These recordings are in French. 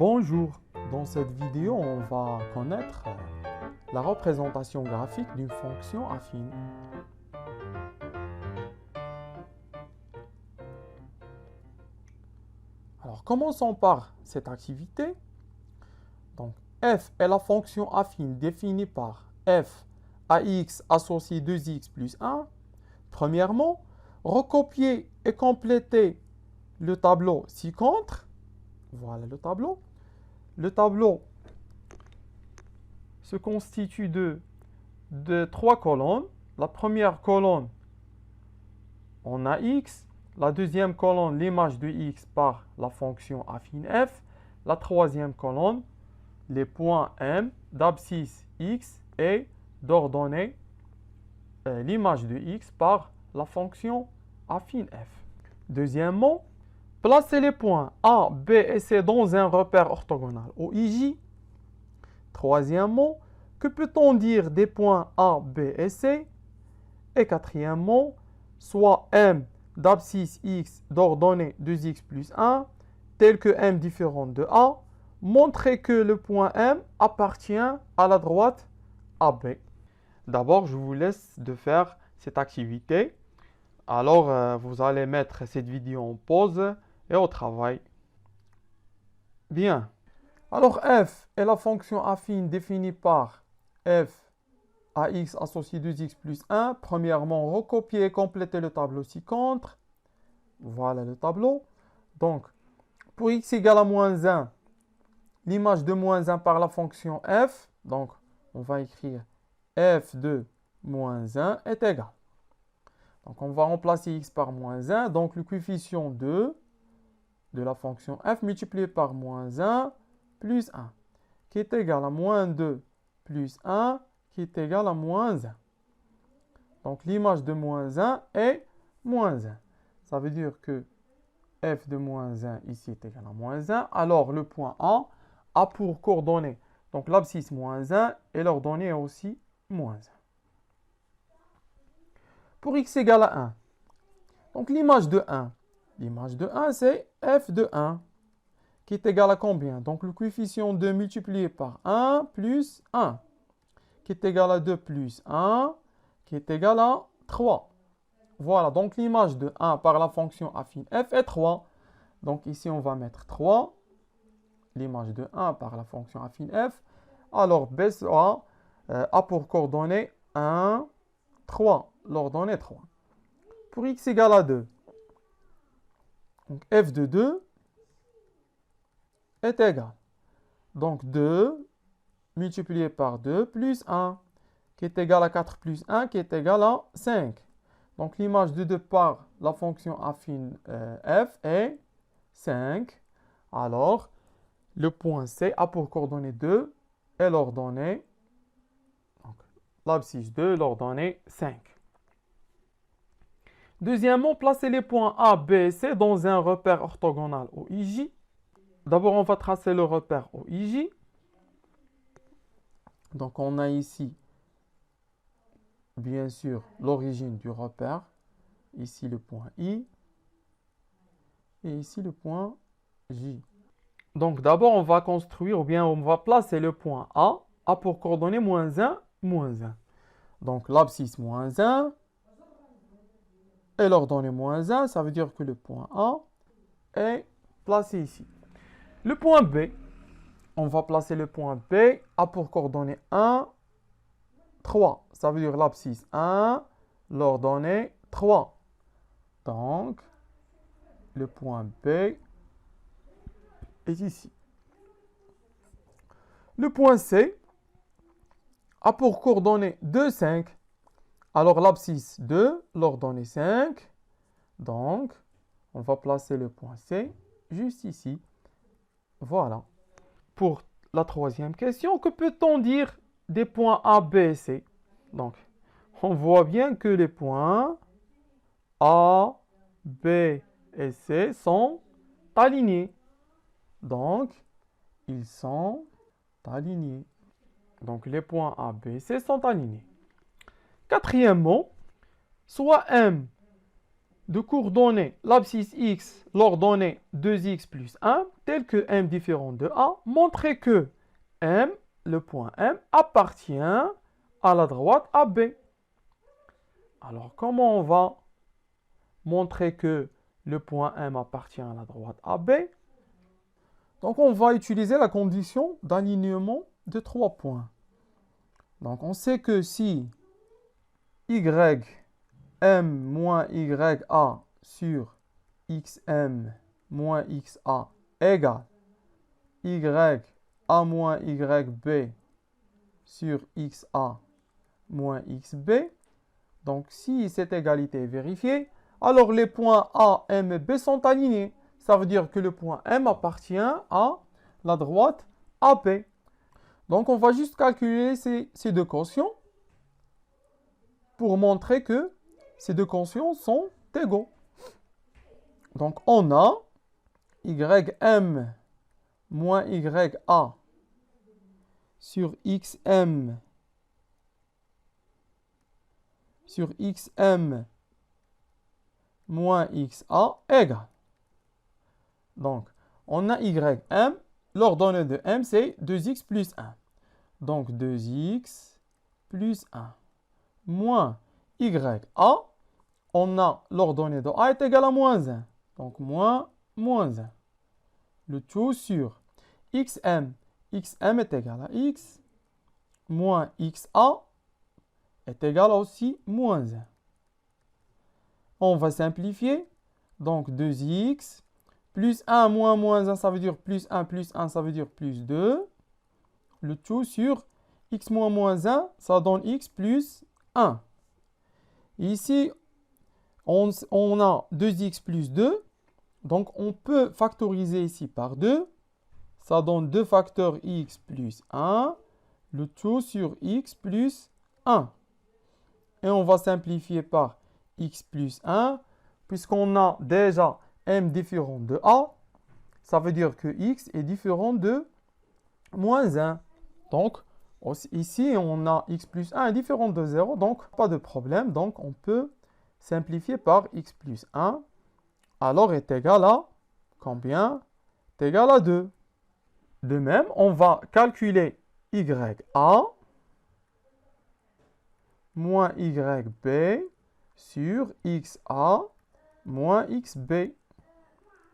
Bonjour, dans cette vidéo on va connaître la représentation graphique d'une fonction affine. Alors commençons par cette activité. Donc f est la fonction affine définie par f ax associé 2x plus 1. Premièrement, recopier et compléter le tableau ci-contre. Voilà le tableau. Le tableau se constitue de trois colonnes. La première colonne, on a x. La deuxième colonne, l'image de x par la fonction affine f. La troisième colonne, les points M d'abscisse x et d'ordonnée l'image de x par la fonction affine f. Deuxièmement, placer les points A, B et C dans un repère orthogonal OIJ. Troisièmement, que peut-on dire des points A, B et C? Et quatrièmement, soit M d'abscisse x d'ordonnée 2x plus 1, tel que M différent de A, montrer que le point M appartient à la droite AB. D'abord, je vous laisse de faire cette activité. Alors, vous allez mettre cette vidéo en pause et au travail. Bien. Alors, f est la fonction affine définie par f ax associé 2x plus 1. Premièrement, recopier et compléter le tableau ci-contre. Voilà le tableau. Donc, pour x égale à moins 1, l'image de moins 1 par la fonction f. Donc, on va écrire f de moins 1 est égal. Donc, on va remplacer x par moins 1. Donc, le coefficient 2 de la fonction f multiplié par moins 1 plus 1, qui est égal à moins 2 plus 1, qui est égal à moins 1. Donc, l'image de moins 1 est moins 1. Ça veut dire que f de moins 1 ici est égal à moins 1. Alors, le point A a pour coordonnée, donc l'abscisse moins 1, et l'ordonnée est aussi moins 1. Pour x égale à 1, donc l'image de 1, c'est f de 1, qui est égal à combien? Donc le coefficient 2 multiplié par 1 plus 1, qui est égal à 2 plus 1, qui est égal à 3. Voilà, donc l'image de 1 par la fonction affine f est 3. Donc ici, on va mettre 3, l'image de 1 par la fonction affine f. Alors, B sera, a pour coordonnée 1, 3. L'ordonnée 3. Pour x égale à 2, donc f de 2 est égal. Donc 2 multiplié par 2 plus 1, qui est égal à 4 plus 1, qui est égal à 5. Donc l'image de 2 par la fonction affine f est 5. Alors, le point C a pour coordonnée 2 et l'ordonnée, l'abscisse 2, l'ordonnée 5. Deuxièmement, placer les points A, B et C dans un repère orthogonal OIJ. D'abord, on va tracer le repère OIJ. Donc, on a ici, bien sûr, l'origine du repère. Ici, le point I. Et ici, le point J. Donc, d'abord, on va construire, ou bien on va placer le point A. A pour coordonnée moins 1, moins 1. Donc, l'abscisse moins 1. Et l'ordonnée moins 1, ça veut dire que le point A est placé ici. Le point B, on va placer le point B, a pour coordonnée 1, 3. Ça veut dire l'abscisse 1, l'ordonnée 3. Donc, le point B est ici. Le point C a pour coordonnée 2, 5. Alors, l'abscisse 2, l'ordonnée 5. Donc, on va placer le point C juste ici. Voilà. Pour la troisième question, que peut-on dire des points A, B et C? Donc, on voit bien que les points A, B et C sont alignés. Donc, ils sont alignés. Donc, les points A, B et C sont alignés. Quatrièmement, soit M de coordonnées l'abscisse x l'ordonnée 2x plus 1, tel que m différent de a, montrer que m, le point M, appartient à la droite AB. Alors, comment on va montrer que le point M appartient à la droite AB? Donc, on va utiliser la condition d'alignement de 3 points. Donc, on sait que si YM moins YA sur XM moins XA égale YA moins YB sur XA moins XB, donc si cette égalité est vérifiée, alors les points A, M et B sont alignés. Ça veut dire que le point M appartient à la droite AB. Donc on va juste calculer ces deux quotients pour montrer que ces deux quotients sont égaux. Donc on a YM moins YA sur XM moins XA égale. Donc, on a YM, l'ordonnée de M, c'est 2x plus 1. Donc, 2x plus 1 moins YA, on a l'ordonnée de A est égale à moins 1. Donc, moins 1. Le tout sur XM. XM est égal à X moins XA est égal à aussi moins 1. On va simplifier. Donc, 2x plus 1 moins moins 1, ça veut dire plus 1 plus 1, ça veut dire plus 2. Le tout sur x moins moins 1, ça donne x plus 1. Ici, on a 2x plus 2. Donc, on peut factoriser ici par 2. Ça donne 2 facteurs x plus 1. Le tout sur x plus 1. Et on va simplifier par x plus 1. Puisqu'on a déjà m différent de a, ça veut dire que x est différent de moins 1. Donc, ici, on a x plus 1 est différent de 0. Donc, pas de problème. Donc, on peut simplifier par x plus 1. Alors, est égal à combien? Est égal à 2. De même, on va calculer YA moins YB sur XA moins XB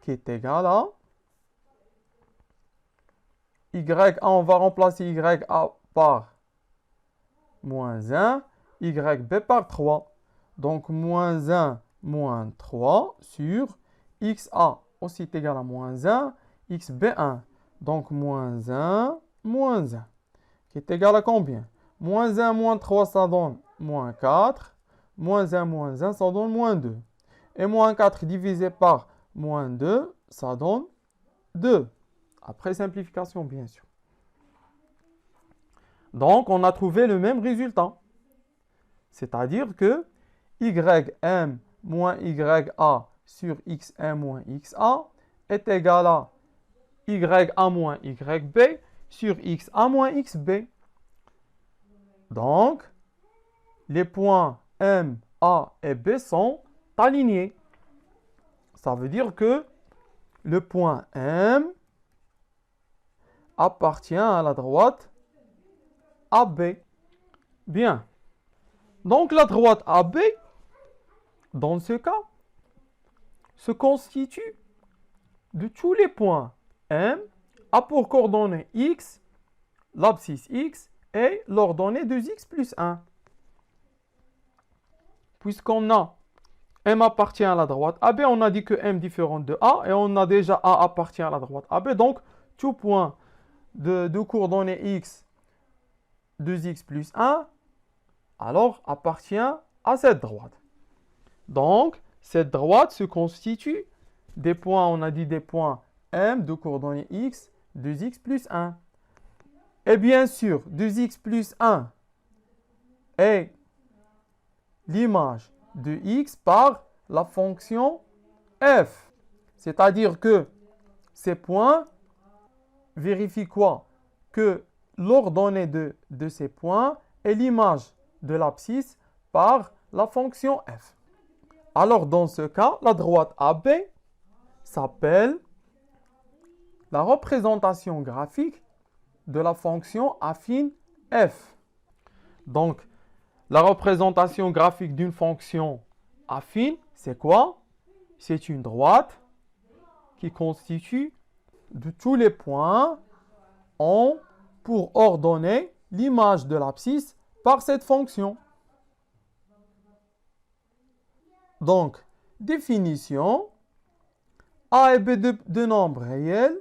qui est égal à YA, on va remplacer YA par moins 1, YB par 3. Donc, moins 1 moins 3 sur XA aussi est égal à moins 1, XB1. Donc, moins 1, qui est égal à combien? Moins 1, moins 3, ça donne moins 4. Moins 1, ça donne moins 2. Et moins 4 divisé par moins 2, ça donne 2. Après simplification, bien sûr. Donc, on a trouvé le même résultat. C'est-à-dire que YM moins YA sur XM moins XA est égal à YA moins YB sur XA moins XB. Donc, les points M, A et B sont alignés. Ça veut dire que le point M appartient à la droite AB. Bien. Donc, la droite AB, dans ce cas, se constitue de tous les points M a pour coordonnées X, l'abscisse X et l'ordonnée de X plus 1. Puisqu'on a M appartient à la droite AB, on a dit que M différent de A et on a déjà A appartient à la droite AB. Donc, tout point de coordonnées X, 2X plus 1, alors appartient à cette droite. Donc, cette droite se constitue des points, on a dit des points M de coordonnées X, 2X plus 1. Et bien sûr, 2X plus 1 est l'image de X par la fonction F. C'est-à-dire que ces points vérifient quoi? Que l'ordonnée de ces points est l'image de l'abscisse par la fonction F. Alors, dans ce cas, la droite AB s'appelle la représentation graphique de la fonction affine f. Donc, la représentation graphique d'une fonction affine, c'est quoi? C'est une droite qui constitue de tous les points pour ordonner l'image de l'abscisse par cette fonction. Donc, définition, A et B de nombres réels.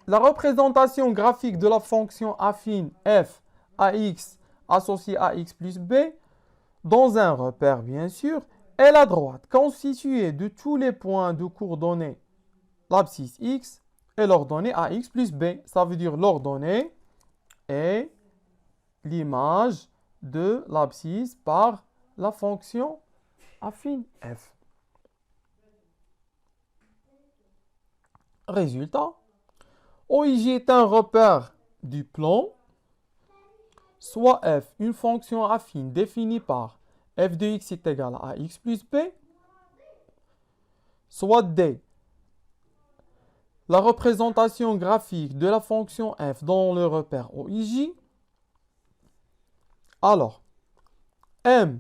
La représentation graphique de la fonction affine f ax associée à x plus b dans un repère, bien sûr, est la droite constituée de tous les points de coordonnées l'abscisse x et l'ordonnée ax plus b. Ça veut dire l'ordonnée est l'image de l'abscisse par la fonction affine f. Résultat, OIJ est un repère du plan, soit f, une fonction affine définie par f de x est égal à x plus b, soit d, la représentation graphique de la fonction f dans le repère OIJ. Alors, M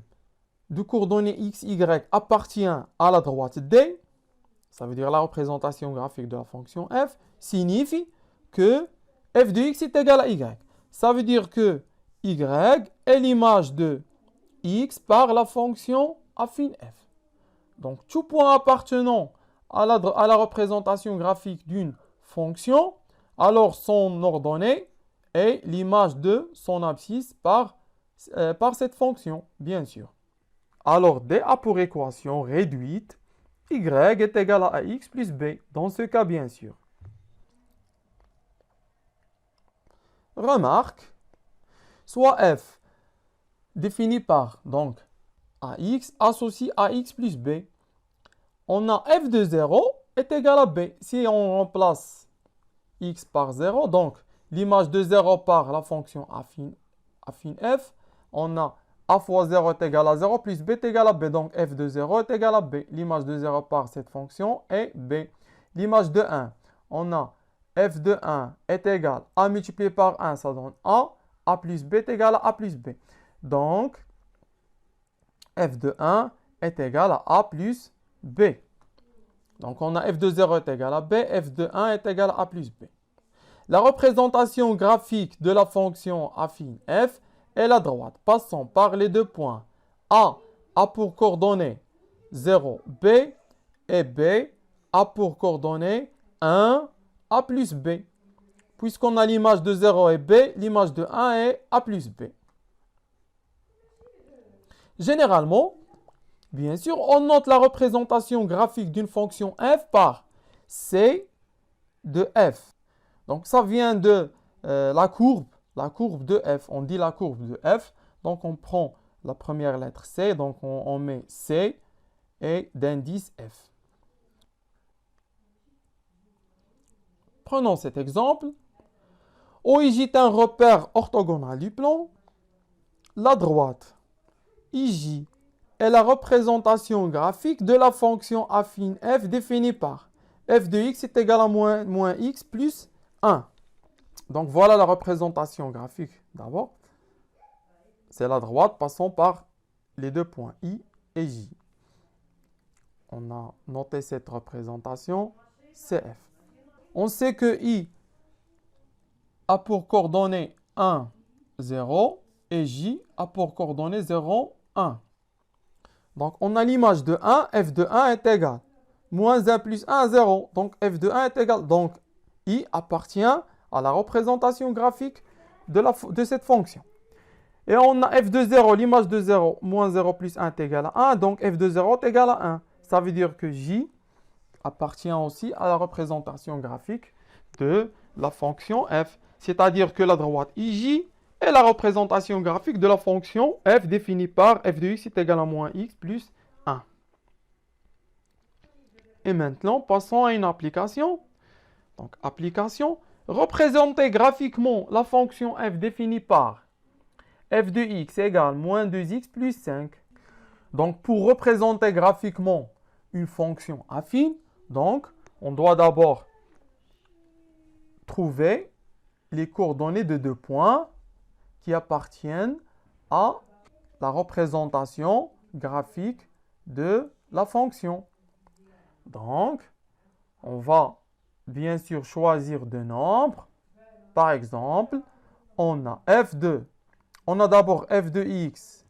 de coordonnées x, y appartient à la droite D, ça veut dire la représentation graphique de la fonction f, signifie que f de x est égal à y. Ça veut dire que y est l'image de x par la fonction affine f. Donc, tout point appartenant à la représentation graphique d'une fonction, alors son ordonnée est l'image de son abscisse par cette fonction, bien sûr. Alors, D a pour équation réduite y est égal à x plus b, dans ce cas, bien sûr. Remarque, soit f défini par donc ax associé à x plus b, on a f de 0 est égal à b. Si on remplace x par 0, donc l'image de 0 par la fonction affine f, on a a fois 0 est égal à 0 plus b est égal à b. Donc f de 0 est égal à b. L'image de 0 par cette fonction est b. L'image de 1, on a f de 1 est égal à multiplié par 1, ça donne a plus b est égal à plus b. Donc, f de 1 est égal à a plus b. Donc, on a f de 0 est égal à b, f de 1 est égal à a plus b. La représentation graphique de la fonction affine f est la droite, passant par les deux points a pour coordonnée 0, b, et b a pour coordonnée 1, a plus b. Puisqu'on a l'image de 0 et b, l'image de 1 est a plus b. Généralement, bien sûr, on note la représentation graphique d'une fonction f par c de f. Donc, ça vient de la courbe de f. On dit la courbe de f. Donc, on prend la première lettre c. Donc, on met c et d'indice f. Prenons cet exemple. OIJ est un repère orthogonal du plan. La droite IJ est la représentation graphique de la fonction affine f définie par f de x est égal à moins x plus 1. Donc voilà la représentation graphique d'abord. C'est la droite passant par les deux points I et J. On a noté cette représentation CF. On sait que I a pour coordonnées 1, 0 et J a pour coordonnées 0, 1. Donc on a l'image de 1, f de 1 est égal. Moins 1 plus 1, 0. Donc f de 1 est égal. Donc I appartient à la représentation graphique de cette fonction. Et on a f de 0, l'image de 0, moins 0 plus 1 est égal à 1. Donc f de 0 est égal à 1. Ça veut dire que J appartient aussi à la représentation graphique de la fonction f. C'est-à-dire que la droite IJ est la représentation graphique de la fonction f définie par f de x est égal à moins x plus 1. Et maintenant, passons à une application. Donc, application, représenter graphiquement la fonction f définie par f de x égale moins 2x plus 5. Donc, pour représenter graphiquement une fonction affine, donc, on doit d'abord trouver les coordonnées de deux points qui appartiennent à la représentation graphique de la fonction. Donc, on va bien sûr choisir deux nombres. Par exemple, on a f2. On a d'abord f de x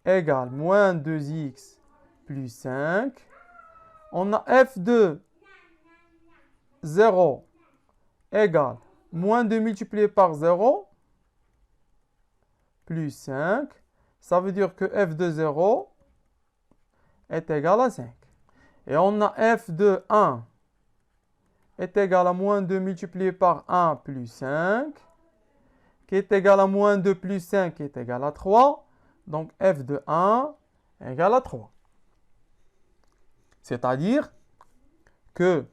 égale moins 2x plus 5. On a f de 0 égale moins 2 multiplié par 0 plus 5. Ça veut dire que f de 0 est égal à 5. Et on a f de 1 est égal à moins 2 multiplié par 1 plus 5, qui est égal à moins 2 plus 5, qui est égal à 3. Donc f de 1 est égal à 3. C'est-à-dire que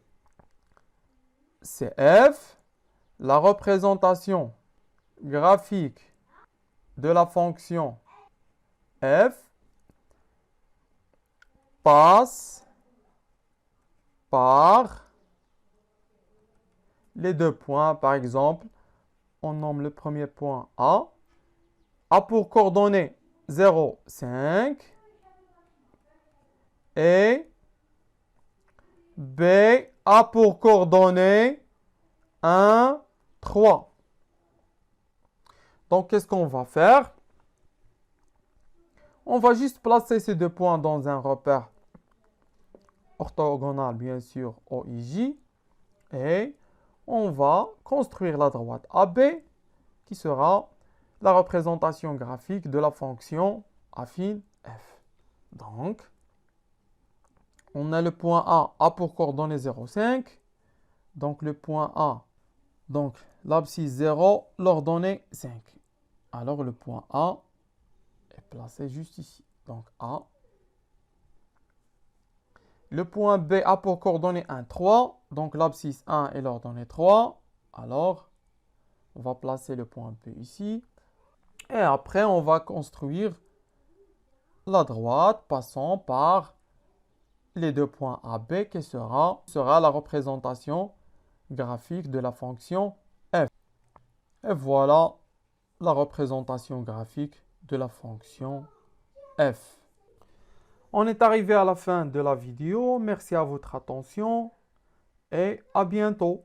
c'est f, la représentation graphique de la fonction f passe par les deux points. Par exemple, on nomme le premier point A. A pour coordonnées 0, 5. Et B, A pour coordonnées 1, 3. Donc, qu'est-ce qu'on va faire? On va juste placer ces deux points dans un repère orthogonal, bien sûr, OIJ. Et on va construire la droite AB, qui sera la représentation graphique de la fonction affine f. Donc, on a le point A, A pour coordonnées 0, 5. Donc, le point A, donc l'abscisse 0, l'ordonnée 5. Alors, le point A est placé juste ici. Donc, A. Le point B, A pour coordonnées 1, 3. Donc, l'abscisse 1 et l'ordonnée 3. Alors, on va placer le point B ici. Et après, on va construire la droite passant par les deux points AB qui sera la représentation graphique de la fonction f. Et voilà la représentation graphique de la fonction f. On est arrivé à la fin de la vidéo. Merci à votre attention et à bientôt.